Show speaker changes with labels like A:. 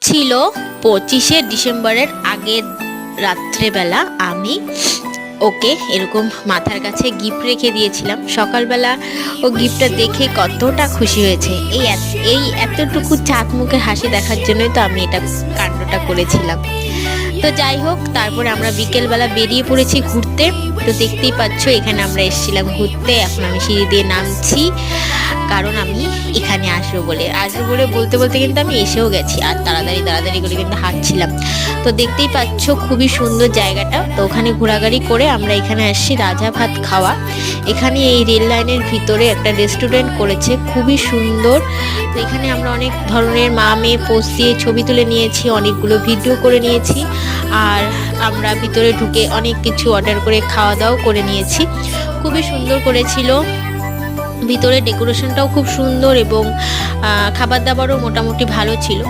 A: ছিল 25শে ডিসেম্বরের আগের রাত্রেবেলা। আমি ওকে এরকম মাথার কাছে গিফট রেখে দিয়েছিলাম। সকালবেলা ও গিফটটা দেখে কতটা খুশি হয়েছে। এই এতটুকু চাঁদ মুখের হাসি দেখার জন্যই তো আমি এটা কাণ্ডটা করেছিলাম। তো যাই হোক, তারপরে আমরা বিকেলবেলা বেরিয়ে পড়েছি ঘুরতে। তো দেখতেই পাচ্ছ এখানে আমরা এসেছিলাম ঘুরতে। এখন আমি সিঁড়ি দিয়ে নামছি, কারণ আমি এখানে আসবো বলে বলতে বলতে কিন্তু আমি এসেও গেছি, আর তাড়াতাড়ি করে কিন্তু হাঁটছিলাম। তো দেখতেই পাচ্ছ খুবই সুন্দর জায়গাটা। তো ওখানে ঘোরাঘুরি করে আমরা এখানে আসছি রাজা ভাত খাওয়া। এখানে এই রেল লাইনের ভিতরে একটা রেস্টুরেন্ট করেছে, খুবই সুন্দর। তো এখানে আমরা অনেক ধরনের মা মেয়ে পোজ দিয়ে ছবি তুলে নিয়েছি, অনেকগুলো ভিডিও করে নিয়েছি, আর আমরা ভিতরে ঢুকে অনেক কিছু অর্ডার করে খাওয়া দাওয়া করে নিয়েছি। খুবই সুন্দর করেছিল, ভিতরে ডেকোরেশনটাও খুব সুন্দর এবং খাবার দাবারও মোটামুটি ভালো ছিল।